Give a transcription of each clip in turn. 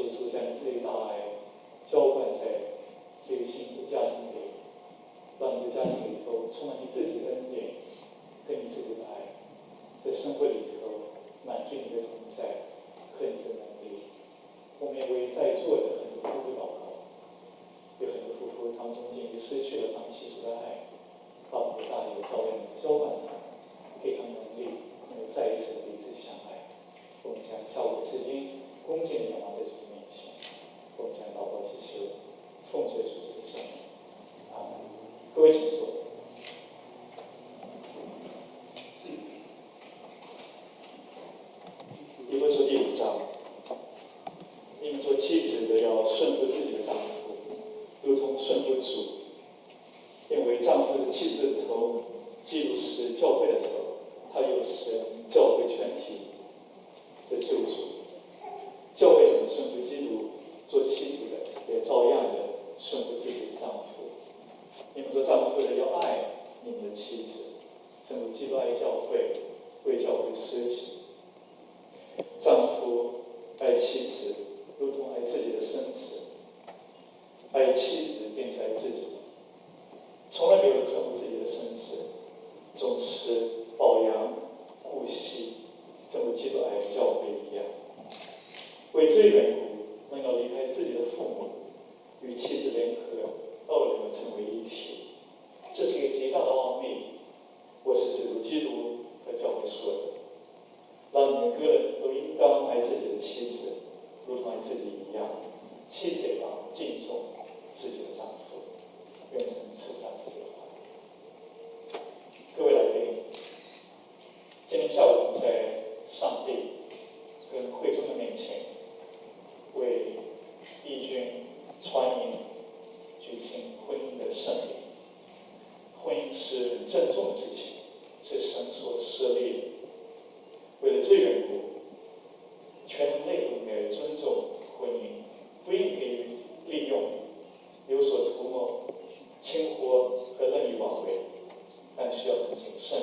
求主将你自己的大爱浇灌在这个幸福的家庭里，让这家庭里头充满你自己的恩典，跟你自己的爱，在生活里头满足你的同在和你的能力。我们也为在座的很多夫妇祷告，有很多夫妇他们中间已经失去了他们起初的爱，把我们的大爱照亮浇灌他们，给他们能力，能够再一次彼此相爱。我们将下午的时间恭敬地仰望在主的面前，我们将祷告祈求，奉主主的圣名。阿门。各位请坐。以弗所第5章，你们做妻子的要顺服自己的丈夫，如同顺服主，因为丈夫是妻子的头，基督是教会的头，他又是教会全体的救主。教会怎么顺服基督，做妻子的也照样的顺服自己的丈夫。你们做丈夫的要爱你们的妻子，正如基督爱教会，为教会舍己。丈夫爱妻子，如同爱自己的身子；爱妻子，便是爱自己。从来没有人恨恶自己的身子，总是保养顾惜，正如基督爱教会一样。为这缘故，能够离开自己的父母，与妻子联合，二人成为一体。这是一个极大的奥秘。我是指着基督和教会说的，让你们个人都应当爱自己的妻子，如同爱自己一样。妻子也当敬重自己的丈夫。愿神赐福这句话。各位来宾，今天下午我们在上帝跟会众的面前，为义军传营举行婚姻的圣礼。婚姻是很郑重的事情，是神所设立的。为了这缘故，全人类都应该尊重婚姻，不应可以利用、有所图谋、轻活和任意妄为，但需要很谨慎、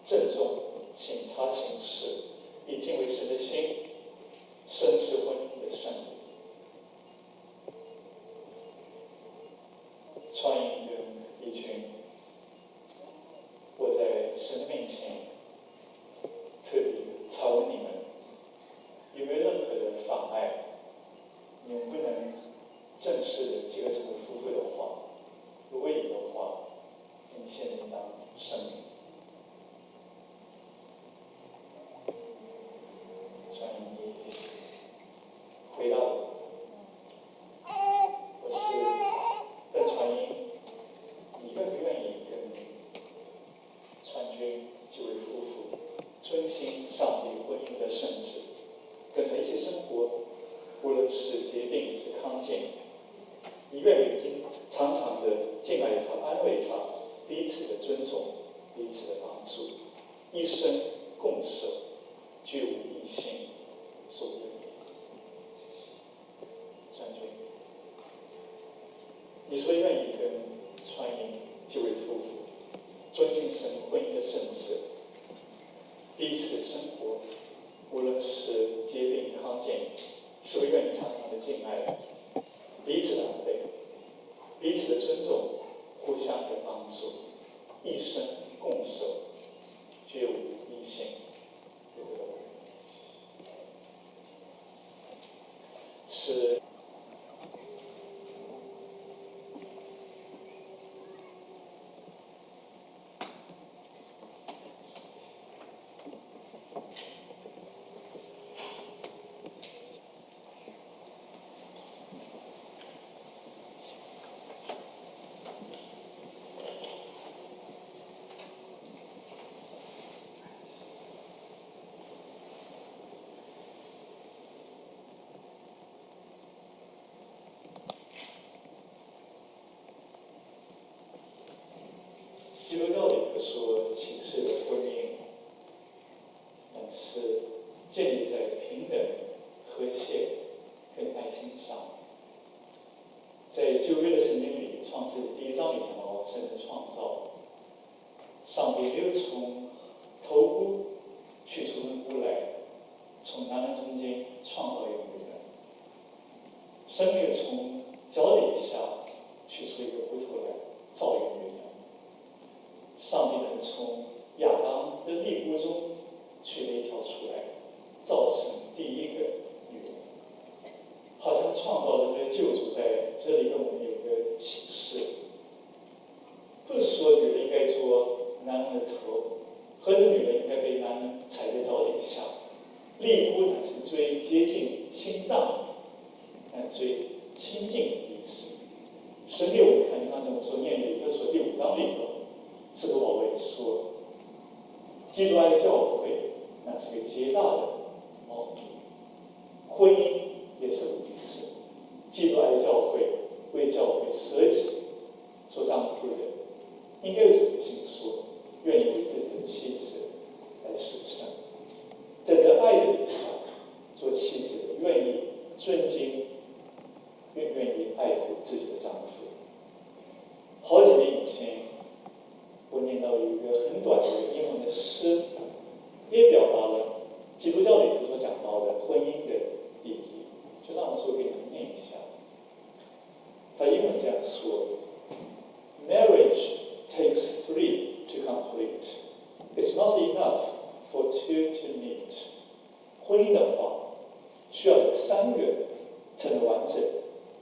郑重、谨察情事，以敬畏神的心，深视婚姻的圣礼。传营跟义军，我在神的面前特别查问你们，有没有任何的妨碍？你们不能正式的结合成为夫妇的话，如果有的话，你们现在应当声明。传营回答我。遵行上帝婚姻的圣旨，跟他一起生活，无论是疾病是康健，你愿意常常的敬爱他、安慰他，彼此的尊重，彼此的帮助，一生共守，绝无异心，所愿。传君，你说愿意跟传营这位夫妇遵行神婚姻的圣旨，彼此生活，无论是疾病康健，是否愿意常常的敬爱，彼此的安慰，彼此的尊重，互相的帮助，一生共守，绝无异心。是基督教里头说，启示的婚姻，是建立在平等、和谐跟爱心上。在旧约的圣经里，《创世纪》第1章里讲到神的创造，上帝没有从头骨取出人骨来，从男人中间创造一个女人。神没有从脚底下取出一个骨头来造一个女人，上帝能从亚当的肋骨中取了一条出来，造成第一个女人。好像创造人类救主在这里跟我们有一个启示，不是说女人应该做男人的头，或者女人应该被男人踩在脚底下。肋骨乃是最接近心脏，最亲近的意思。神给我们看，刚才我说念以弗所第5章里头，是个保罗说，基督爱的教会那是个极大的奥秘，婚姻也是如此。基督爱的教会为教会舍己，做丈夫的应该有这个心说，愿意为自己的妻子来舍身。在这爱的底下，做妻子的愿意尊敬，愿意爱护自己的丈夫。好几年以前，我念到一个很短的英文的诗，也表达了基督教里头所讲到的婚姻的意义，就让我说给你们念一下。他英文这样说 ：Marriage takes 3 to complete. It's not enough for 2 to meet. 婚姻的话，需要有3个才能完整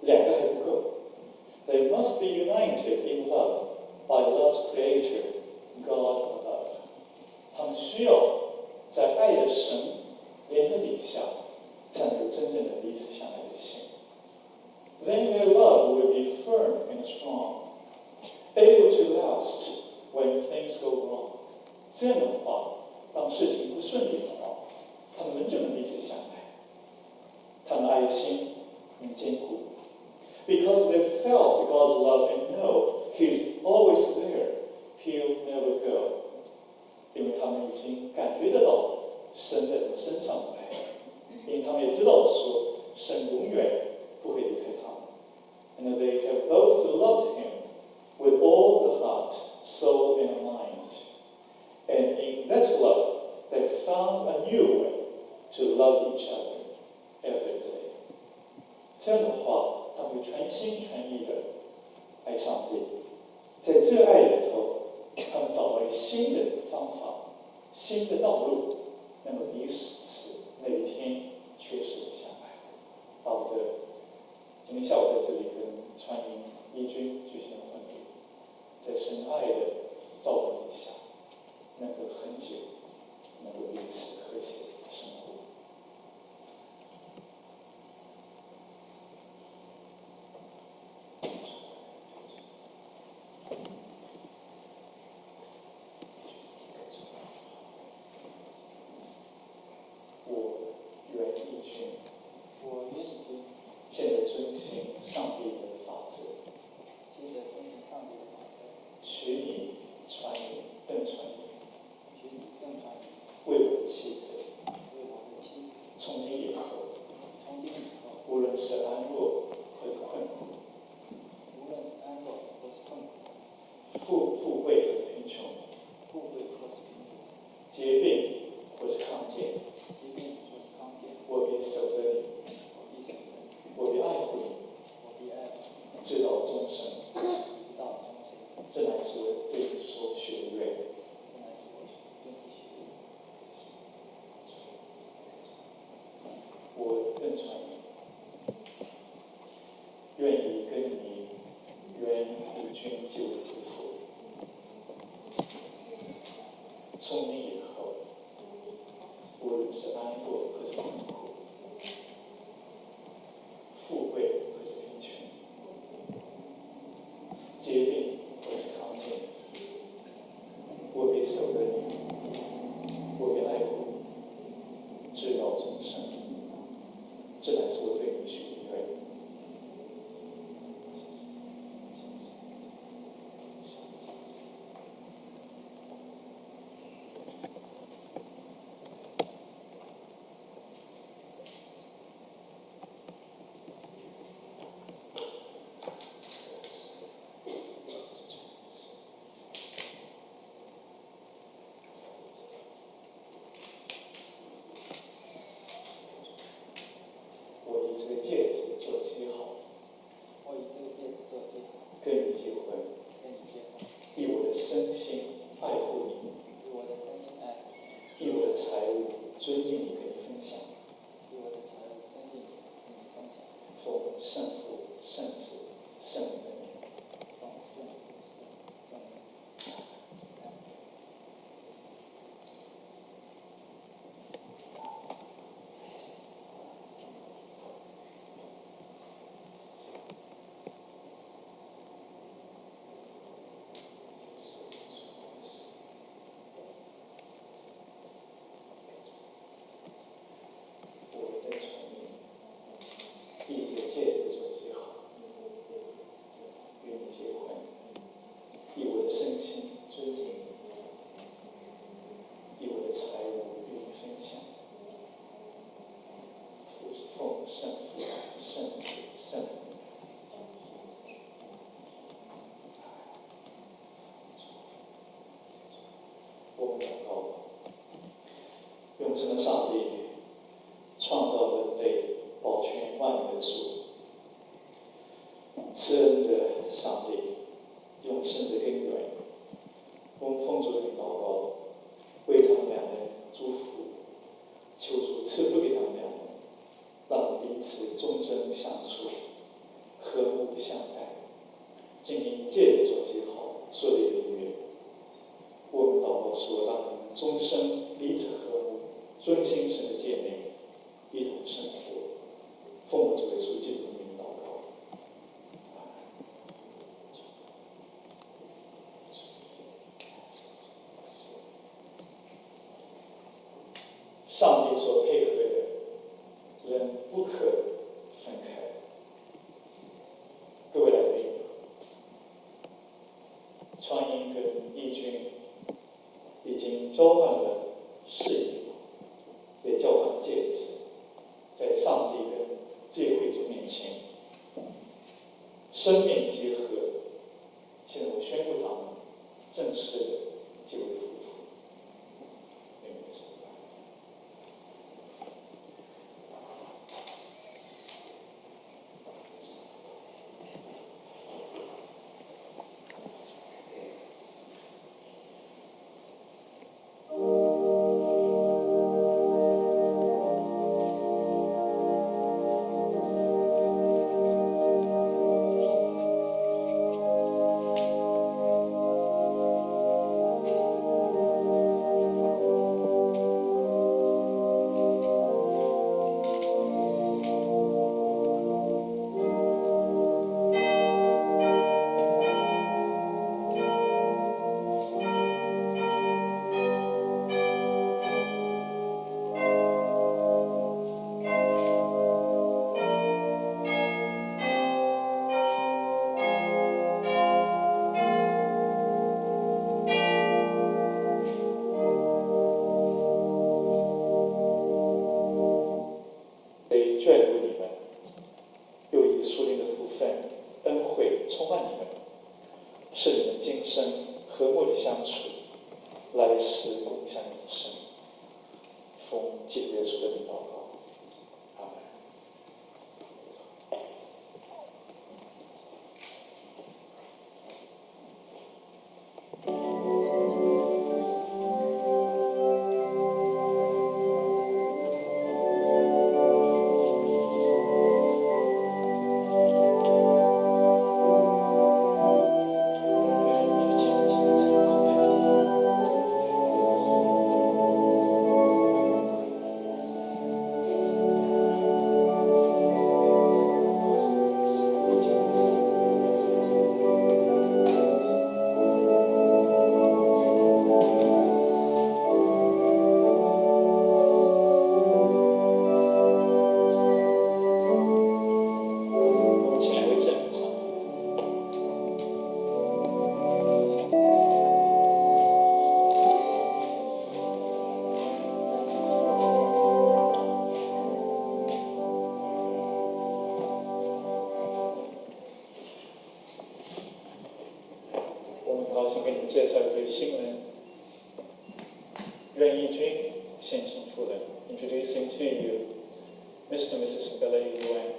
，2个还不够。They must be united in love by love's creator, God above. 他们需要在爱的神联合底下，才能有真正的彼此相爱的心。Then their love will be firm and strong, able to last when things go wrong. 这样的话，当事情不顺利的话，他们就能彼此相爱，他们的爱心能坚固。Because they felt God's love and know He's always there, He'll never go. 因为他们已经感觉得到神在他们身上的爱，因为他们也知道说神永远不会离开他们。And they have both loved Him with all the heart, soul, and mind. And in that love, they found a new way to love each other every day. 这样的话，他们全心全意的爱上帝，在这爱里头，他们找到了新的方法、新的道路，能够彼此每一天确实的相爱。好的，今天下午在这里跟川营义军举行了婚礼，在神爱的照顾底下，能够很久，能够彼此和谐的生活。现在遵行上帝的法则，娶你、传你、更传你，为我的妻子，从今以后，无论是安乐或者困苦，富贵或者贫穷，疾病或是康健，我必守着你。我必爱护你，直到终生。这乃是我对你所许的愿。我更传你，愿意跟你原与君就的夫妇。从今以后，无论是安乐或是困苦，富贵或是贫穷，疾病或是康健，我必守着你，我必爱护你，直到终生。这乃是我对你许的愿。这个戒指做起。记号，我以这个戒指做记号，跟你结婚，以我的身心爱护你，以我的身心爱护你，以我的财物尊敬你，跟你分享，以我的财物尊敬你，跟你分享。奉圣父、圣子、圣灵的名。奉圣父、圣灵。我在传你，以这个戒指做记号，与你结婚，以我的身心尊敬你，以我的财物与你分享。奉圣父、圣子、圣灵。我们祷告，永生的上帝，创造人类、保全万民的主，慈恩的上帝，永生的根源。我们奉主的名祷告，为他们两人祝福，求主赐福给他们两人，让彼此忠贞相处，和睦相待。今以戒指做记号，说的音乐。我们祷告说，让他们终生彼此和睦，遵行神的诫命，一同生活。奉我主耶稣基督的名祷告。上帝所配合的人不可分开。各位来宾，川英跟义军已经交换了誓言，也交换戒指，在上帝跟教会主面前，生命结合。现在我宣布他们正式的结为夫妇。来世共享永生。奉基督耶稣的名祷告，阿门。介绍一位新人，任义君先生夫人 ，introducing to you Mr. and Mrs. Yuan.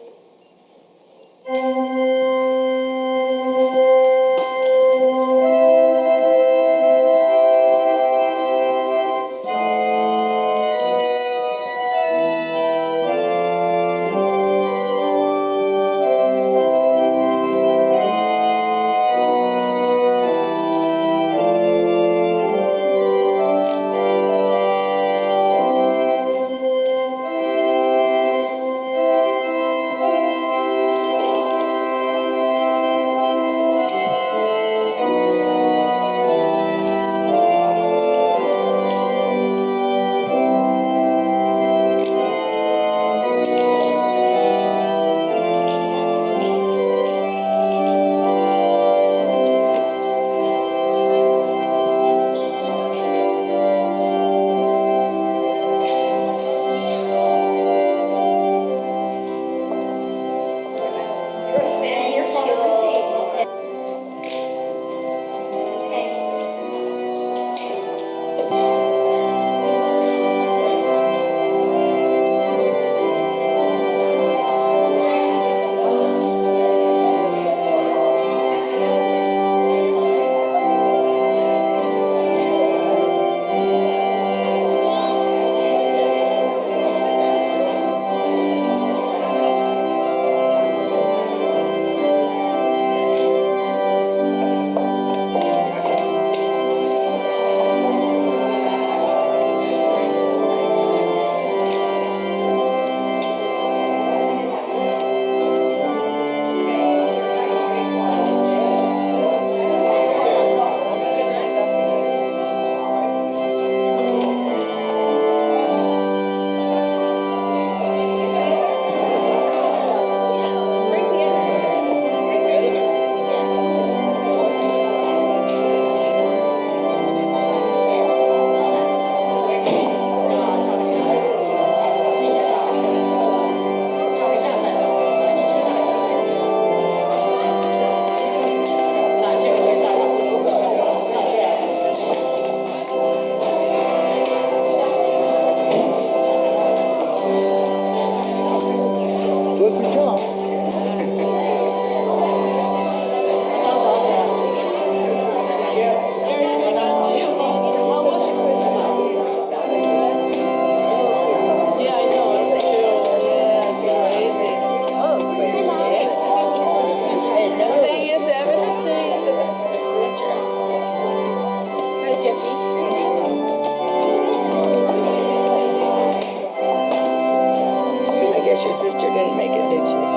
Your sister didn't make it, did she?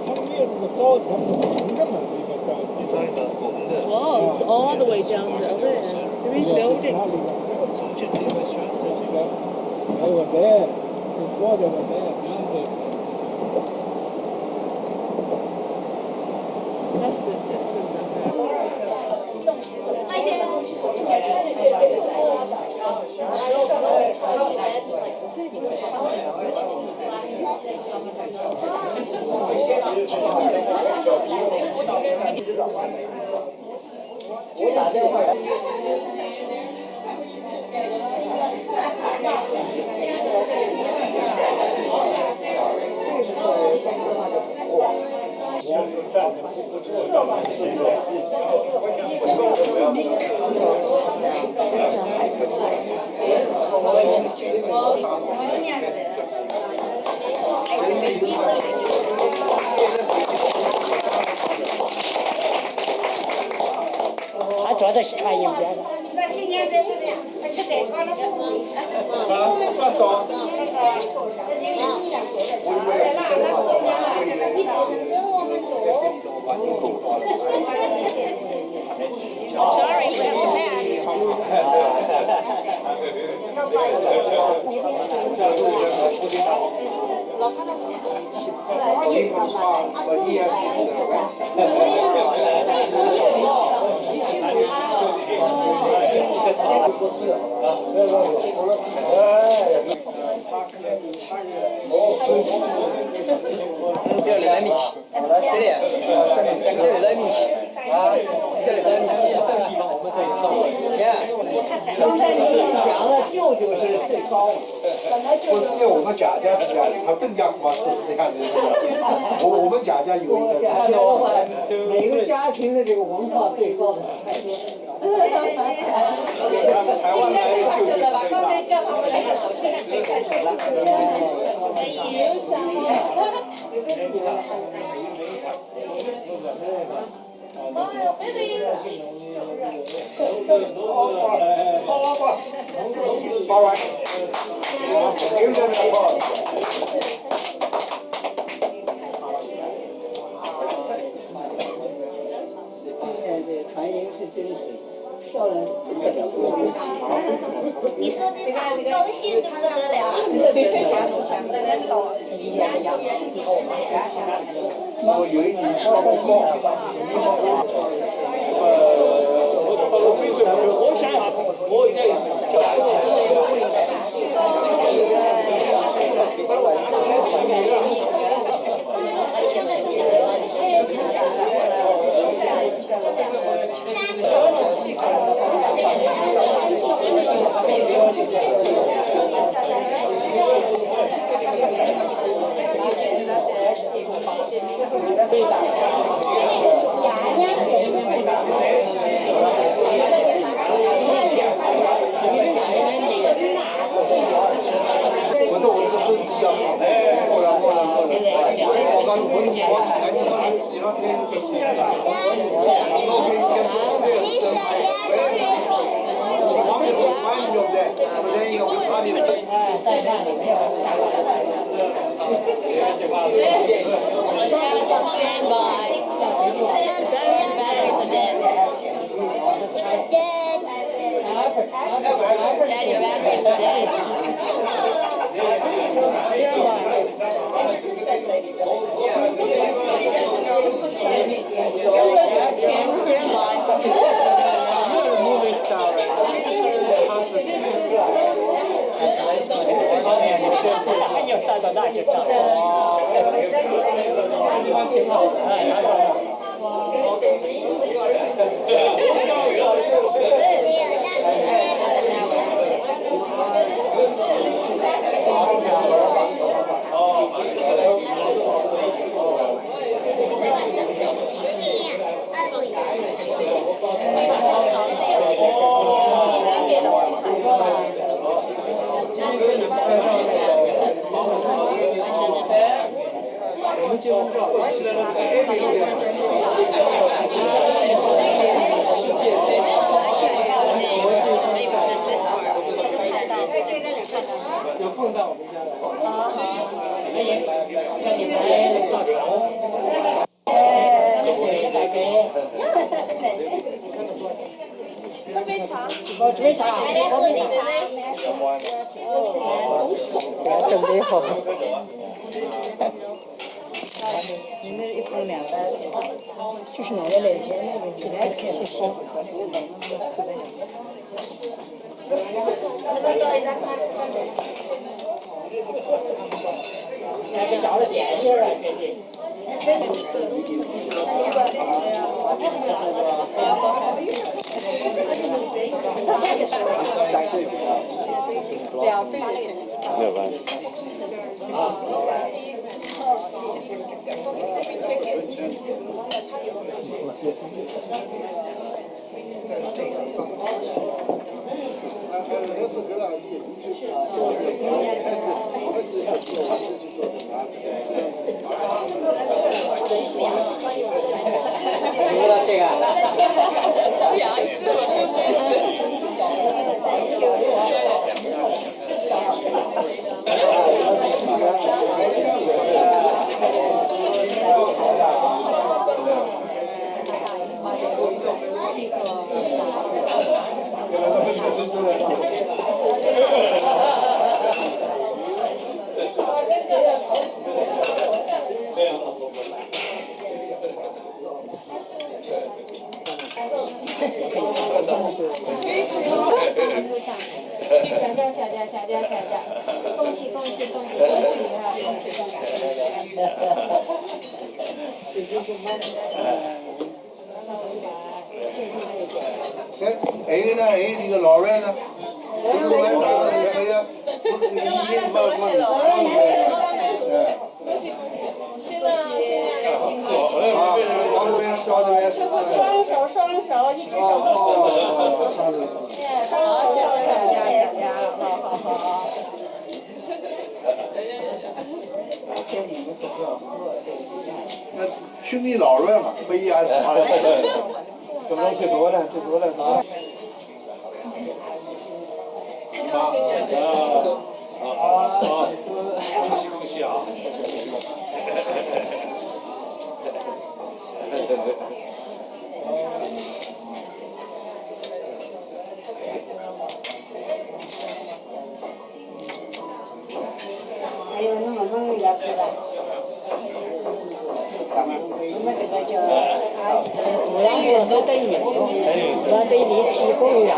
他们越那么高，他们平的嘛，一个高。Wow, it's all the way down the other end. 3 buildings. Over there, before they were there, now they. That's it. That's good enough. 我打电话。他坐在船右边的。那新年在这里，而且得搞了不容易。那走。Sorry, we have to pass. 这里来米奇，这里来米奇，这里来米奇，这个地方我们这里烧的，你看。刚才你讲的舅舅是最高的。不是我们贾家是这样，他更加夸张，是看这个。我们贾家有一个。贾家的话，每个家庭的这个文化最高的是太师。台湾来的就是最大。刚才叫他们来的时候，现在最开始了。可以。All right. Give them a pause. 今年这传音是真是漂亮不得了。你说的好高兴的不得了。我有一年报告。我想我应该也是。我说我这个孙子要好，过来。我刚Stand by. Batteries are dead. Dad, your batteries are dead. Stand by. Stand by. You're a movie star right now. 还有站到那就站。哎，他说。有碰到我们家的话，可以，叫你来到场。没茶，来来喝杯茶。准备好。你们一分两袋，就是拿在脸前那个，现在开始烧。那个叫了电影了，最近。没有关系。你了这个。张牙一次了，就是。小调，恭喜恭喜恭喜恭喜啊！恭喜恭喜！还有呢，还有那个老外呢，这个外打的那个，双手，一只手。好。那兄弟老弱嘛，不一样的。怎么去做呢？恭喜啊！还有那么猛也出来，我们这个叫两个都等于，那对你提供呀。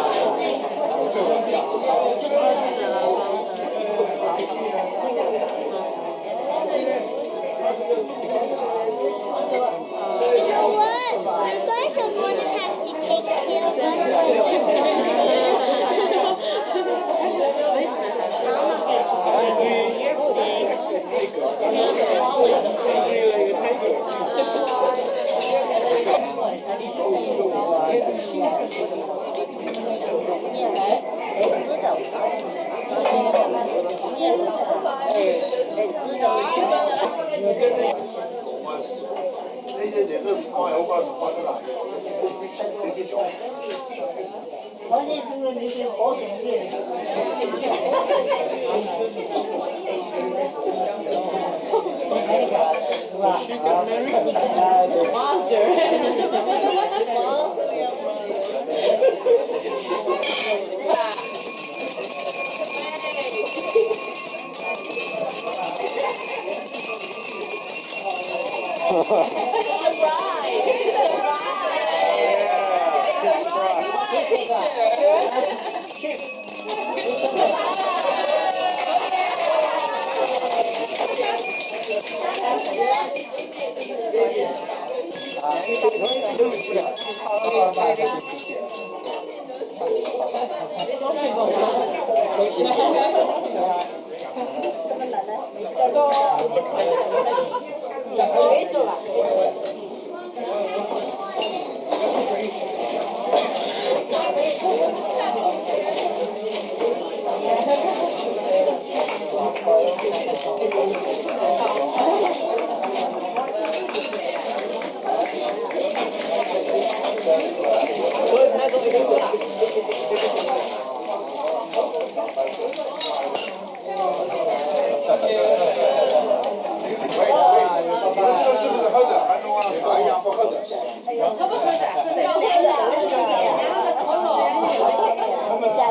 在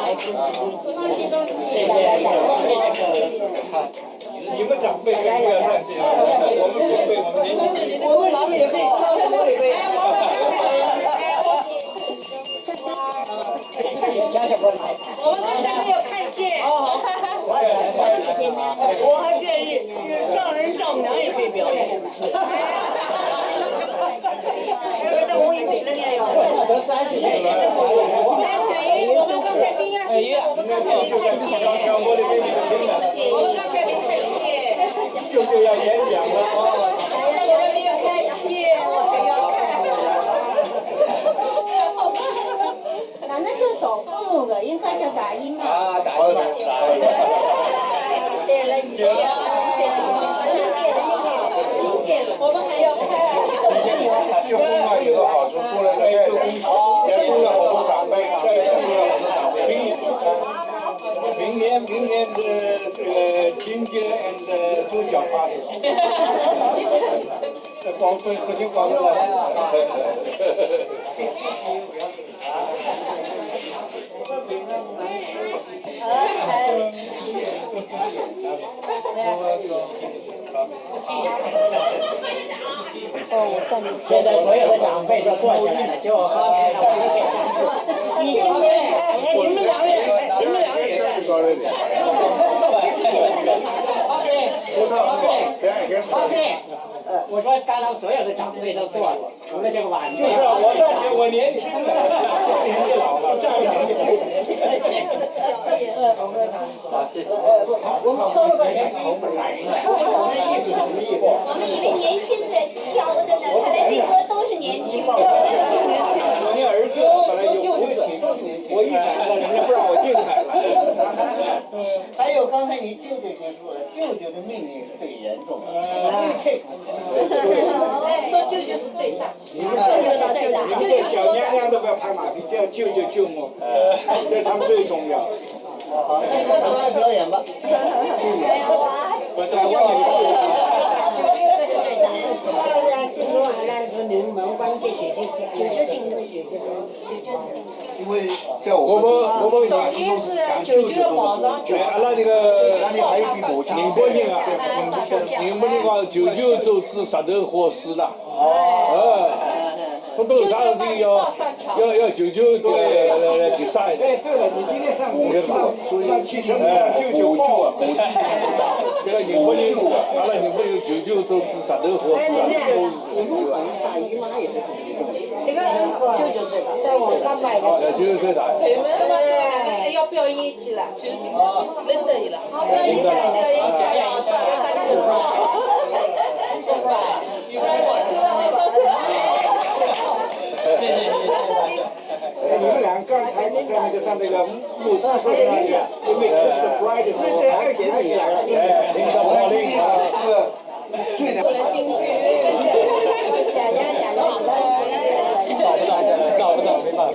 恭喜恭喜！你们长辈不要看见，我们长辈我们年轻。我们老也可以跳这个一杯。我们刚才没有看见。我还建议，丈人丈母娘也可以表演。在我一北那年有。小鱼，我们刚才新亚新，我们刚才没看见。恭喜恭喜！我们刚才没看见。舅舅要演讲了。我们没有看见，我还要看。那就手风的，应该叫打音嘛。啊，打音嘛。对了，你对呀，我们还要看。结婚嘛有个好处，多了个太太，也多了好多长辈，多了好多长辈。明年是这个金街 and 猪脚八的，在广州事情广州来。现在所有的长辈都坐下来了，就我刚才我就讲，你身边，你们两个人，你们两个人。我说刚刚所有的长辈都坐了，除了这个晚辈。就是啊，我站起我年轻了，年纪老了，站着年轻。好，谢谢。我们敲了半天，不找那意思什么意思？我们以为年轻人敲的呢，看来这歌都是年轻人。我那儿子本来有胡子，我一改了，人家不让我进来了。还有刚才你舅舅先说了，舅舅的命令是最严重的，这个。说舅舅是最大，你们这小娘娘都不要拍马屁，叫舅舅舅母，这他们最重要。好，那咱们表演吧。我在外面住。因为在我们首先是舅舅马上就。那个，那里还有一笔母亲，宁波人啊，宁波人讲舅舅做子石头活死了，不懂啥事情要舅舅来比赛的。哎，对了，你今天上汽车舅舅啊，这个宁波人，阿拉宁波有舅舅做子石头活死了。我们好像大姨妈也是很激动的。这个舅舅最大，在我刚买的。舅舅最大。要表演一起了，认得你了。好，表演一下，表演一下，大家都好。谢谢。你们俩刚才在那个上那个牧师说的那个，因为这是 bride 的时候，还可以演。哎，领导好领导。这个最难。找不到，没办法。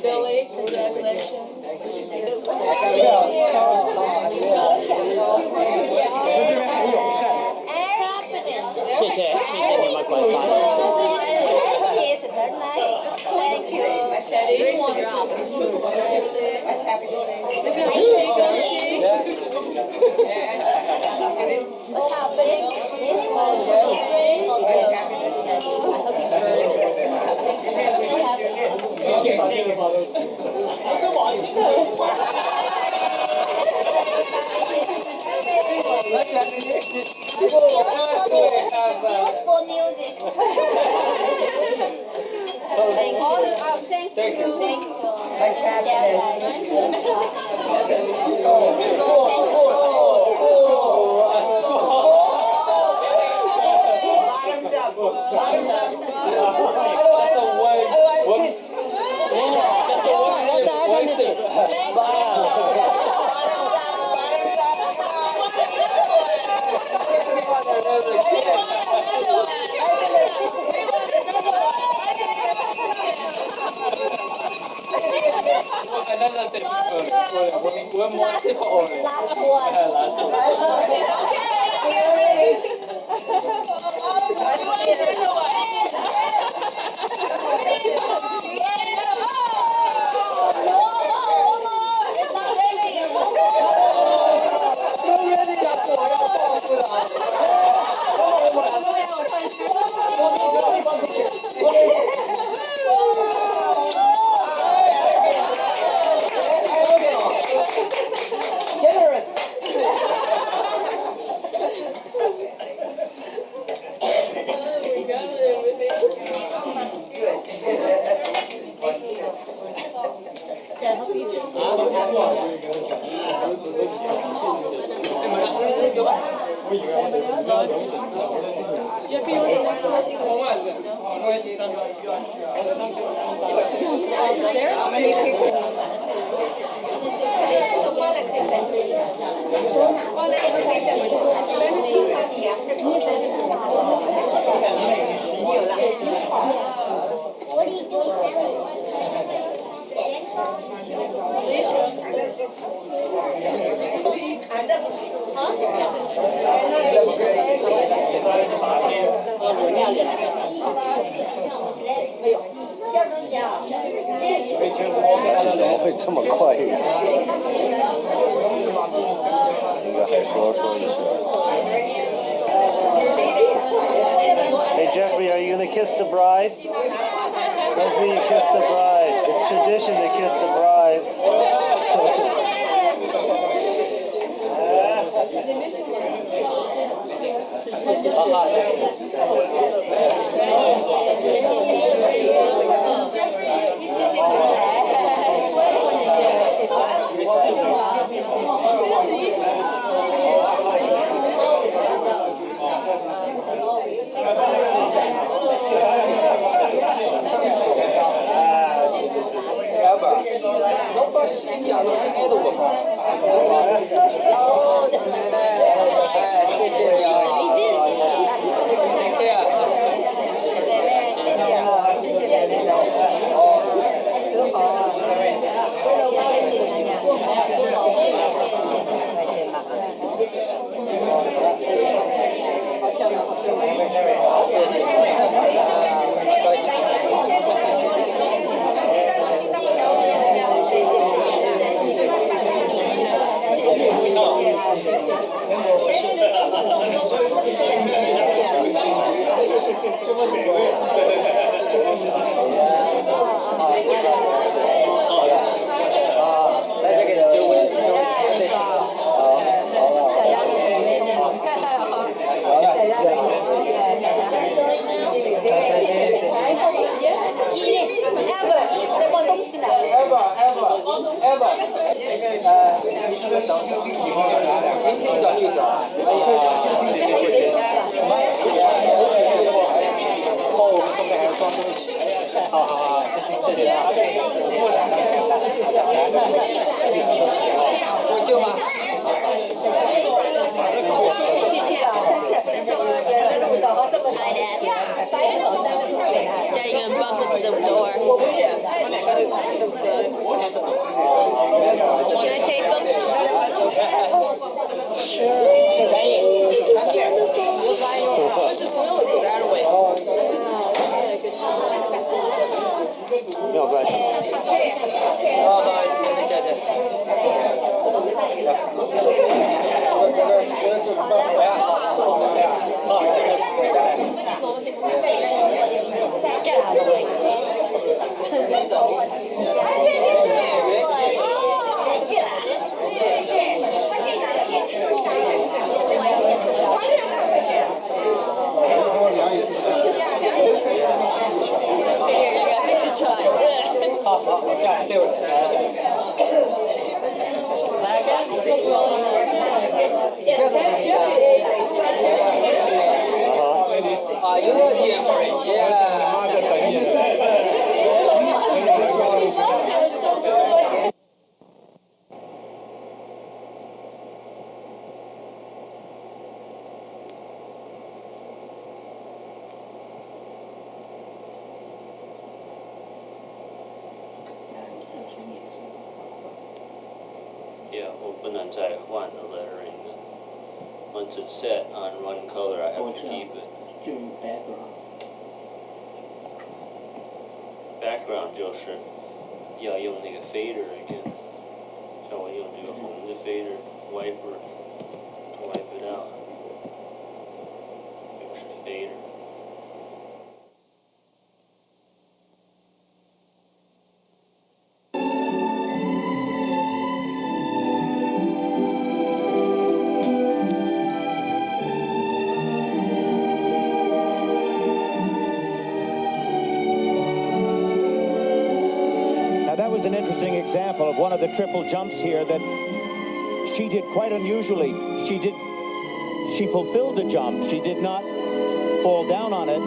Silly, congratulations. 谢谢你们关怀。Thank you. Teddy. Beautiful music. Thank you. Thanks for having us. Otherwise, kiss. Generous.怎么会这么快呀？应该还说一下。Hey Jeffrey, are you gonna kiss the bride? Let's see you kiss the bride. It's tradition to kiss the bride. 明天一早就走。哎呀，谢谢。后面后面还要装东西。好好好，谢谢啊。会救吗？谢谢啊，真是这么远的路走到这么远。Yeah, you're gonna bump into the door. Can I take them? 没有关系。在这儿。妈在等你。Yeah, 我不能再换 the lettering. Once it's set on one color, I have to keep it. 就是 background。 Background 就是要用那个 fader again. 像我用这个红的 fader wiper to wipe it out. 这个是 fader. Now that was an interesting example of one of the triple jumps here that she did quite unusually. She fulfilled the jump. She did not fall down on it,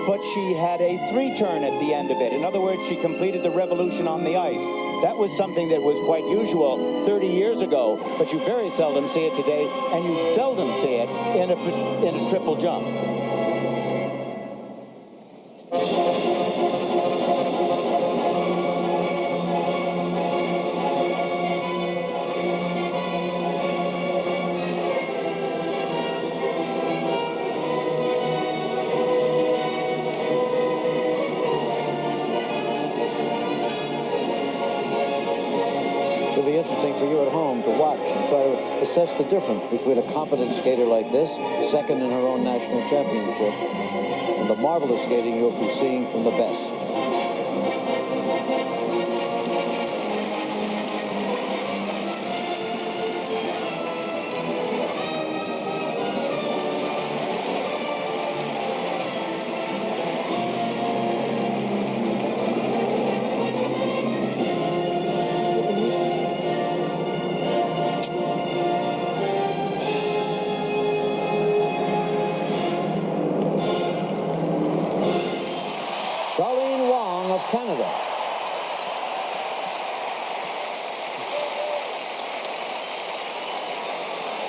but she had a 3-turn at the end of it. In other words, she completed the revolution on the ice. That was something that was quite usual 30 years ago, but you very seldom see it today, and you seldom see it in a triple jump. It'll be interesting for you at home to watch and try to assess the difference between a competent skater like this, second in her own national championship, and the marvelous skating you'll be seeing from the best. Canada.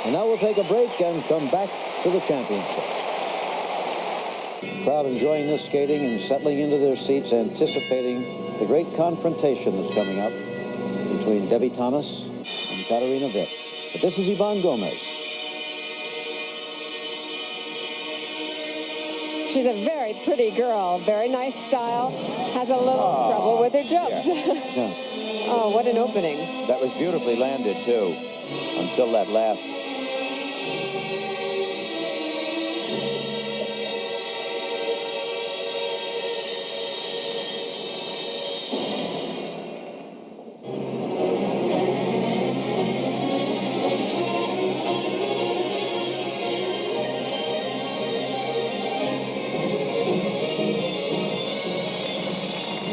And now we'll take a break and come back to the championship. Crowd enjoying this skating and settling into their seats, anticipating the great confrontation that's coming up between Debbie Thomas and Katarina Witt. But this is Yvonne Gomez. She's a very pretty girl, very nice style, has a little trouble with her jumps. Yeah. Oh, what an opening. That was beautifully landed, too, until that last.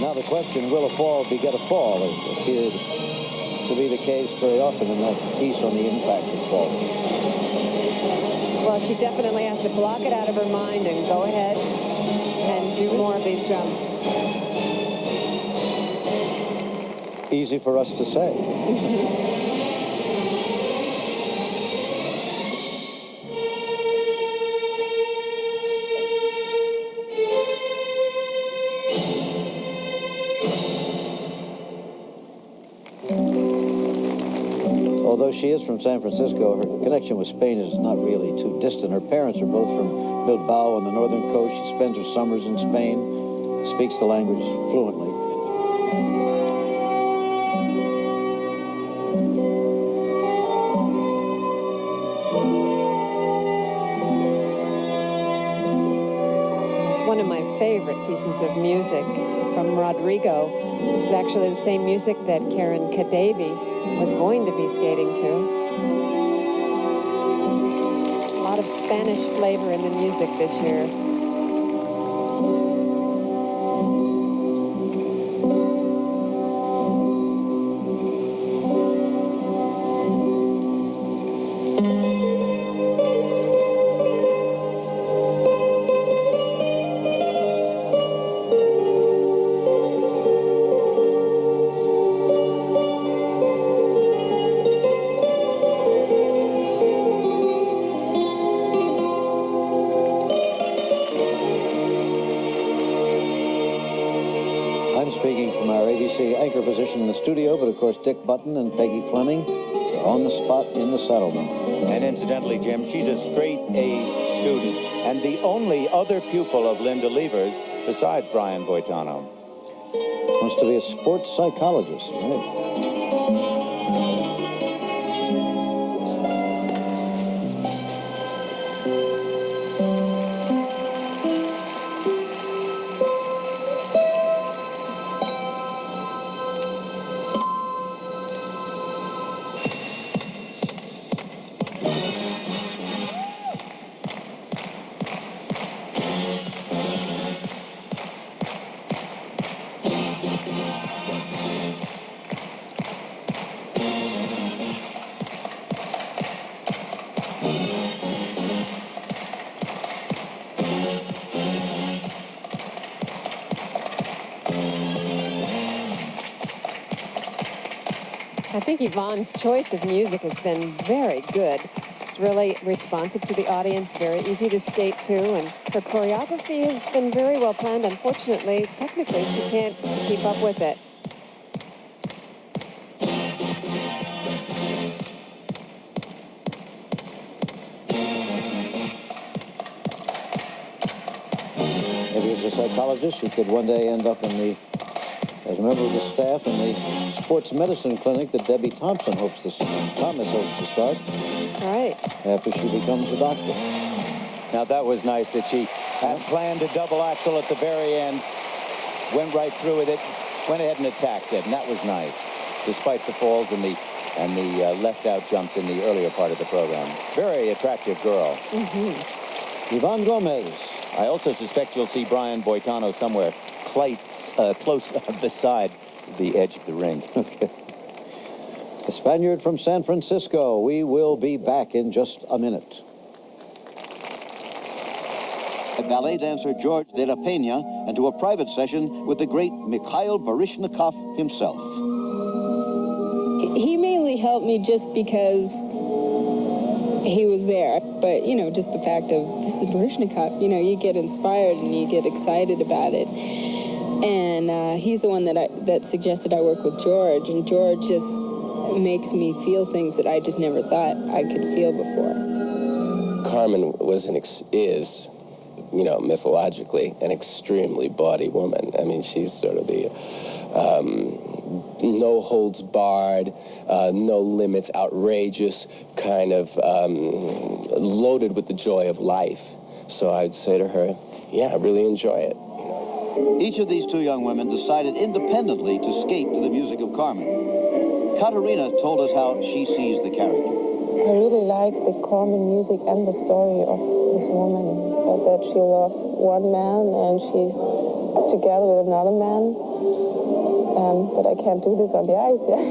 Now the question, will a fall beget a fall? It appeared to be the case very often in that piece on the impact of fall. Well, she definitely has to block it out of her mind and go ahead and do more of these jumps. Easy for us to say. Although she is from San Francisco, her connection with Spain is not really too distant. Her parents are both from Bilbao on the northern coast. She spends her summers in Spain, speaks the language fluently. This is one of my favorite pieces of music from Rodrigo. This is actually the same music that Karen Kadavi was going to be skating to. A lot of Spanish flavor in the music this year. I'm speaking from our ABC anchor position in the studio, but of course Dick Button and Peggy Fleming are on the spot in the saddle now. And incidentally, Jim, she's a straight A student and the only other pupil of Linda Lever's besides Brian Boitano. Wants to be a sports psychologist, right? I think Yvonne's choice of music has been very good. It's really responsive to the audience, very easy to skate to, and her choreography has been very well planned. Unfortunately, technically, she can't keep up with it. Maybe as a psychologist, she could one day end up as a member of the staff in the sports medicine clinic that Debbie Thomas hopes to start. Right. After she becomes a doctor. Now that was nice that she had planned a double axel at the very end, went right through with it, went ahead and attacked it, and that was nice, despite the falls and the left out jumps in the earlier part of the program. Very attractive girl. Mm-hmm. Yvonne Gomez. I also suspect you'll see Brian Boitano somewhere close beside the edge of the ring. Okay. The Spaniard from San Francisco. We will be back in just a minute. Ballet dancer George de la Peña and to a private session with the great Mikhail Baryshnikov himself. He mainly helped me just because he was there. But, you know, just the fact of this is Baryshnikov, you know, you get inspired and you get excited about it. And he's the one that suggested I work with George, and George just makes me feel things that I just never thought I could feel before. Carmen was is, you know, mythologically an extremely bawdy woman. I mean, she's sort of the no holds barred, no limits, outrageous, kind of loaded with the joy of life. So I'd say to her, yeah, really enjoy it. Each of these two young women decided independently to skate to the music of Carmen. Katerina told us how she sees the character. I really like the Carmen music and the story of this woman, that she loves one man and she's together with another man. But I can't do this on the ice yet.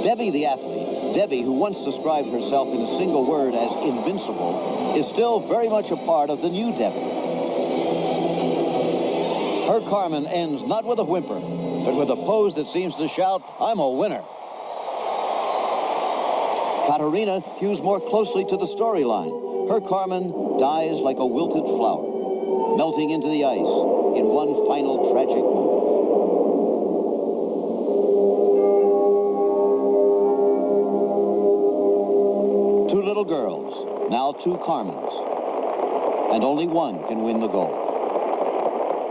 Debbie the athlete, Debbie, who once described herself in a single word as invincible, is still very much a part of the new Debbie. Her Carmen ends not with a whimper, but with a pose that seems to shout, "I'm a winner." Katerina hews more closely to the storyline. Her Carmen dies like a wilted flower, melting into the ice in one final tragic move. Two little girls, now two Carmens, and only one can win the gold.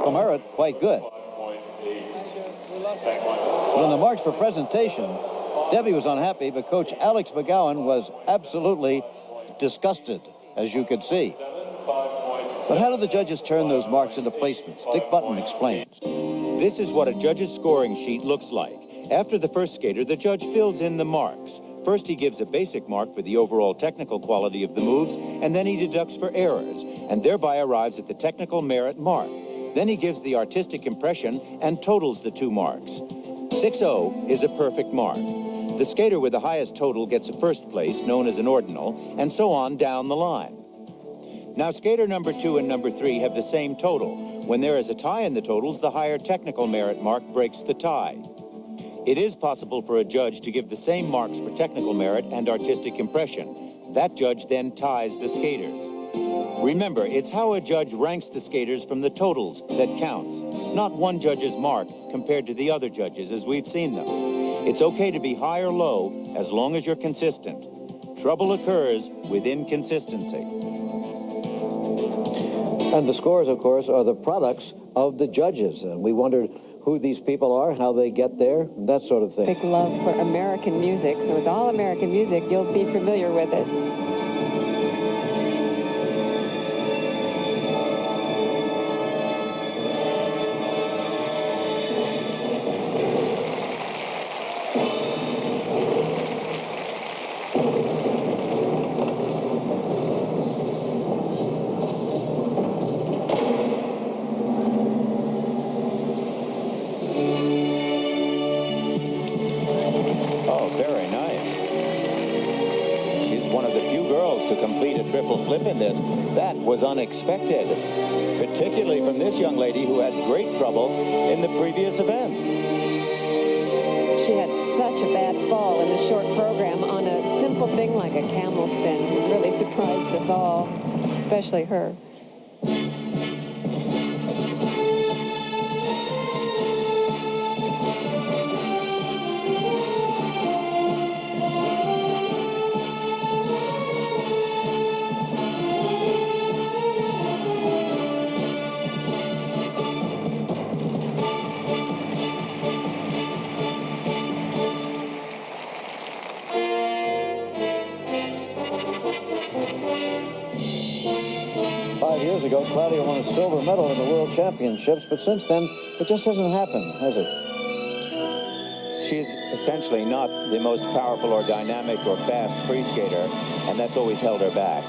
The merit, quite good. But in the march for presentation, Debbie was unhappy, but Coach Alex McGowan was absolutely disgusted, as you could see. But how do the judges turn those marks into placements? Dick Button explains. This is what a judge's scoring sheet looks like. After the first skater, the judge fills in the marks. First, he gives a basic mark for the overall technical quality of the moves, and then he deducts for errors, and thereby arrives at the technical merit mark. Then he gives the artistic impression and totals the two marks. 6-0 is a perfect mark. The skater with the highest total gets a first place, known as an ordinal, and so on down the line. Now, skater number 2 and number 3 have the same total. When there is a tie in the totals, the higher technical merit mark breaks the tie. It is possible for a judge to give the same marks for technical merit and artistic impression. That judge then ties the skaters. Remember, it's how a judge ranks the skaters from the totals that counts, not one judge's mark compared to the other judges as we've seen them. It's okay to be high or low as long as you're consistent. Trouble occurs with inconsistency. And the scores, of course, are the products of the judges. And we wondered who these people are, how they get there, that sort of thing. Big love for American music. So with all American music, you'll be familiar with it. Flip in this. That was unexpected, particularly from this young lady who had great trouble in the previous events. She had such a bad fall in the short program on a simple thing like a camel spin. It really surprised us all, especially her. 5 years ago, Claudia won a silver medal in the World Championships, but since then, it just hasn't happened, has it? She's essentially not the most powerful or dynamic or fast free skater, and that's always held her back.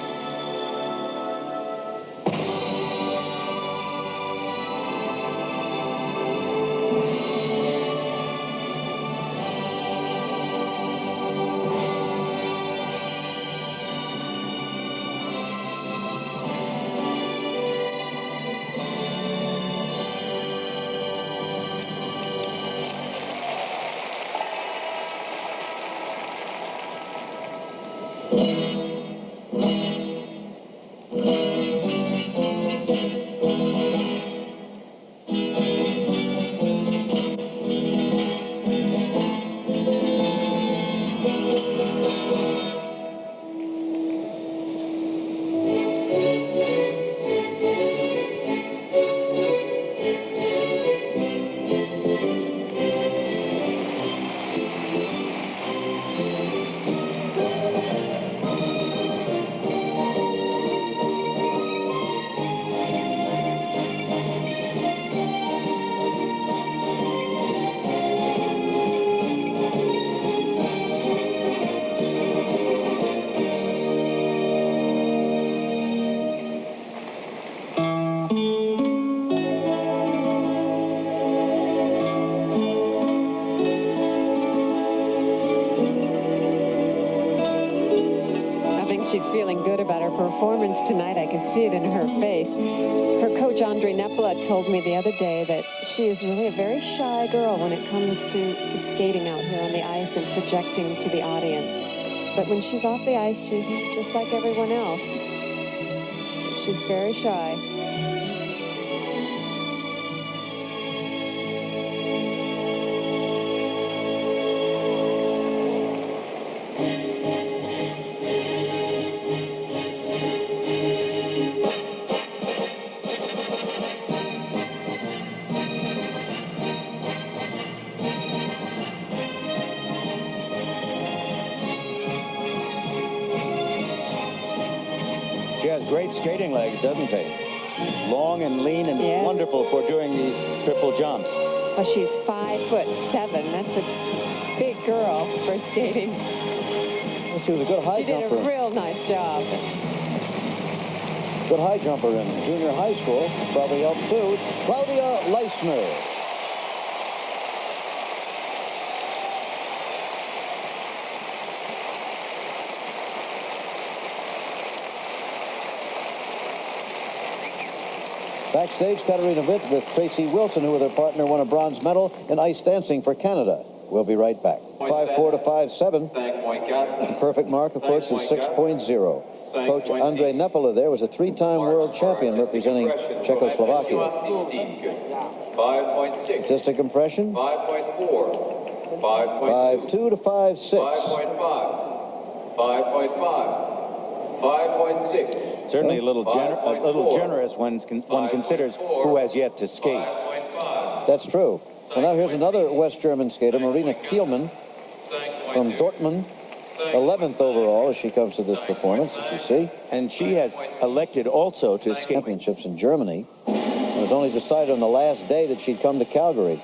She's feeling good about her performance tonight. I can see it in her face. Her coach, Andre Nepla, told me the other day that she is really a very shy girl when it comes to skating out here on the ice and projecting to the audience. But when she's off the ice, she's just like everyone else. She's very shy. She has great skating legs, doesn't she? Long and lean and wonderful for doing these triple jumps. Well, she's 5'7". That's a big girl for skating. Well, she was a good high jumper. She did a real nice job. Good high jumper in junior high school. Probably helps too. Claudia Leisner. Backstage, Katarina Witt with Tracy Wilson, who with her partner won a bronze medal in ice dancing for Canada. We'll be right back. 5'4" to 5'7". The perfect mark, of course, is 6.0. Coach Andrej Nepola there was a three-time world champion representing Czechoslovakia. 5.6. Statistic impression? 5.4. 5.2 to 5.6. 5.5. 5.6. Certainly a little generous when one considers who has yet to skate. That's true. Well, now here's another West German skater, Marina Kielman from Dortmund. 11th overall as she comes to this performance, as you see. And she has elected also to skate championships in Germany. It was only decided on the last day that she'd come to Calgary.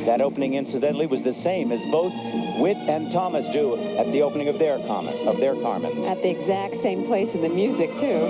That opening, incidentally, was the same as both Witt and Thomas do at the opening of their Carmen. At the exact same place in the music, too.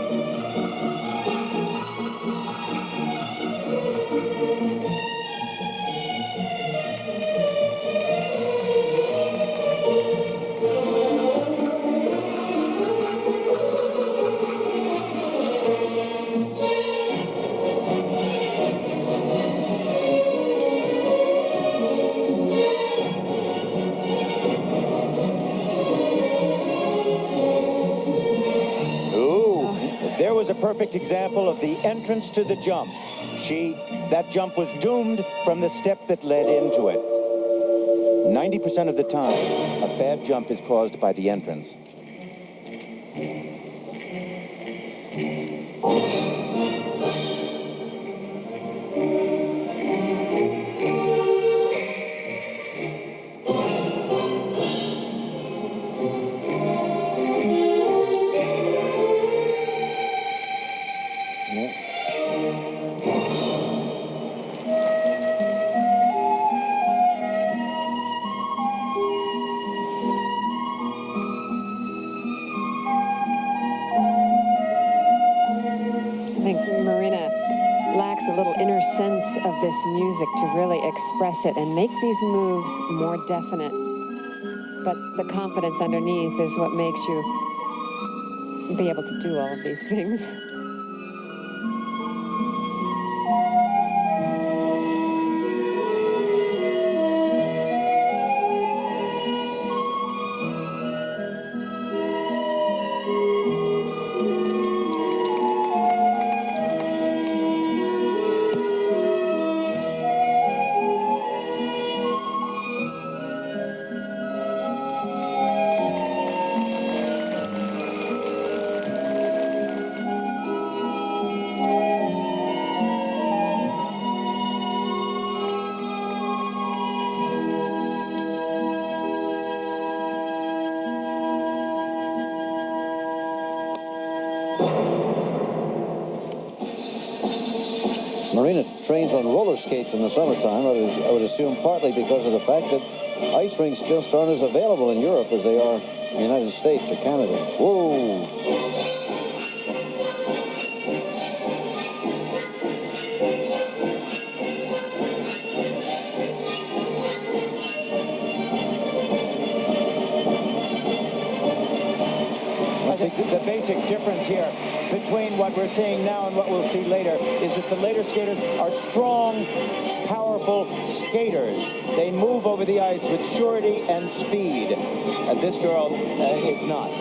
There was a perfect example of the entrance to the jump. That jump was doomed from the step that led into it. 90% of the time, a bad jump is caused by the entrance. I think Marina lacks a little inner sense of this music to really express it and make these moves more definite. But the confidence underneath is what makes you be able to do all of these things. Marina trains on roller skates in the summertime, I would assume partly because of the fact that ice rinks just aren't as available in Europe as they are in the United States or Canada. Whoa! I think the basic difference here between what we're seeing now and what we'll see later is that the later skaters are strong, powerful skaters. They move over the ice with surety and speed. And this girl is not.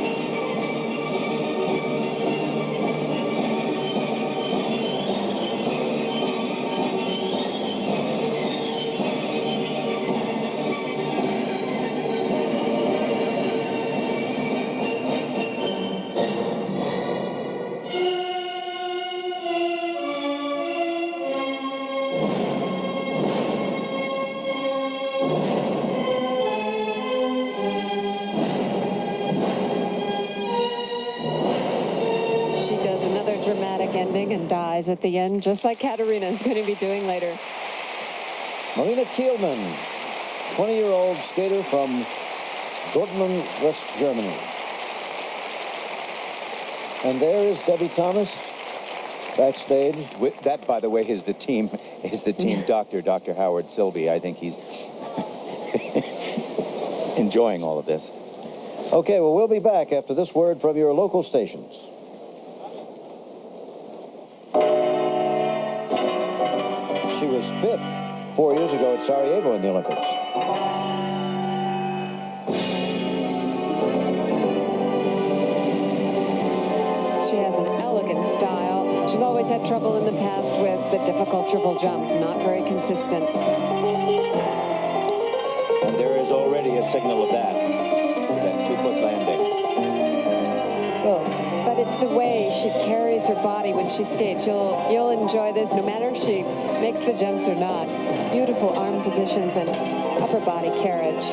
Dramatic ending and dies at the end, just like Katarina is going to be doing later. Marina Kielman, 20-year-old skater from Dortmund, West Germany. And there is Debbie Thomas backstage. That, by the way, is the team doctor, Dr. Howard Silby. I think he's enjoying all of this. Okay, well, we'll be back after this word from your local stations. She was 5th 4 years ago at Sarajevo in the Olympics. She has an elegant style. She's always had trouble in the past with the difficult triple jumps, not very consistent. And there is already a signal of that 2-foot landing. But it's the way she carries her body when she skates. You'll enjoy this no matter if she makes the jumps or not. Beautiful arm positions and upper body carriage.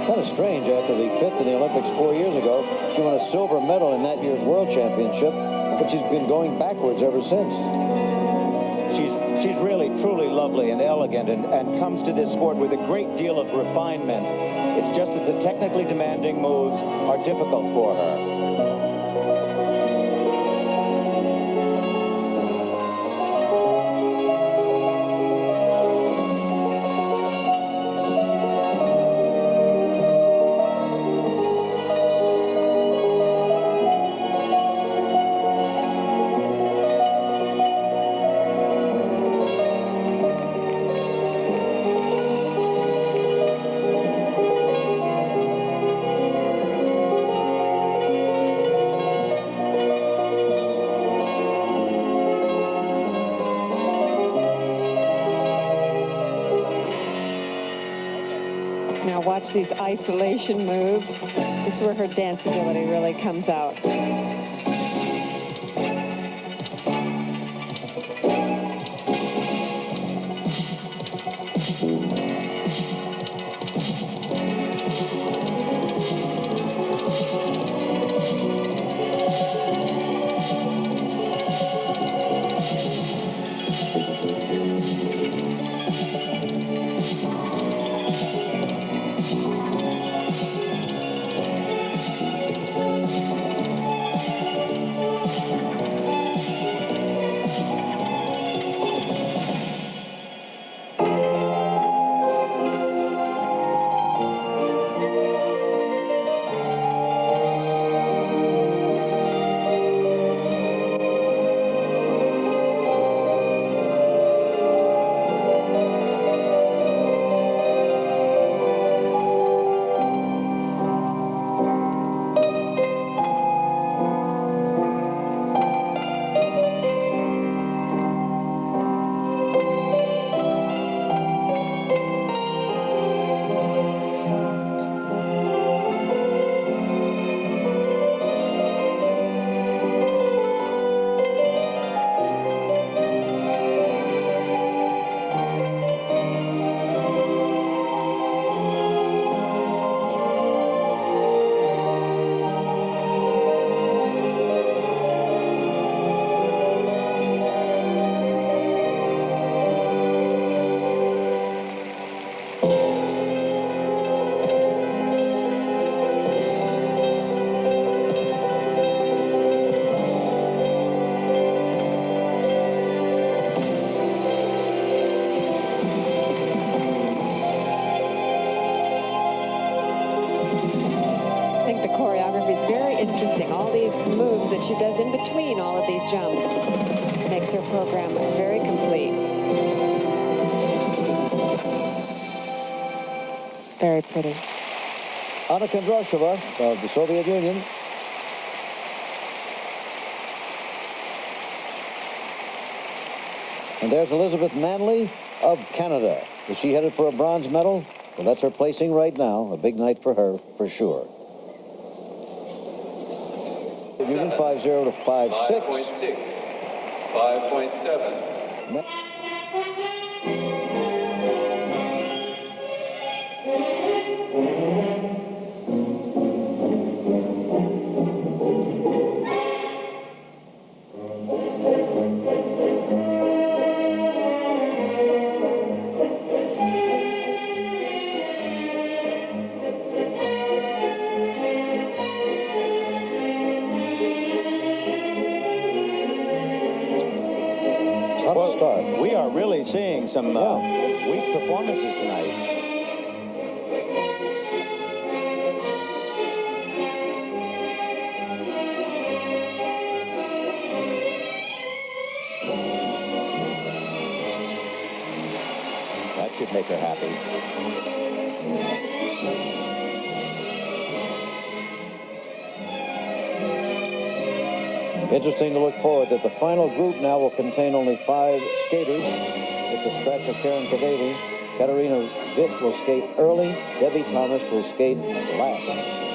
Kind of strange, after the 5th in the Olympics 4 years ago, she won a silver medal in that year's World Championship, but she's been going backwards ever since. She's really, truly lovely and elegant and comes to this sport with a great deal of refinement. It's just that the technically demanding moves are difficult for her. Now watch these isolation moves. This is where her dance ability really comes out. Is very interesting. All these moves that she does in between all of these jumps makes her program very complete. Very pretty. Anna Kondrashova of the Soviet Union. And there's Elizabeth Manley of Canada. Is she headed for a bronze medal? Well, that's her placing right now. A big night for her, for sure. Union 5-0 to 5-6. 5.6, 5.7. tough start. We are really seeing some weak performances tonight. That should make her happy. Interesting to look forward that the final group now will contain only 5 skaters, with the scratch of Karen Kadavy. Katarina Witt will skate early. Debbie Thomas will skate last.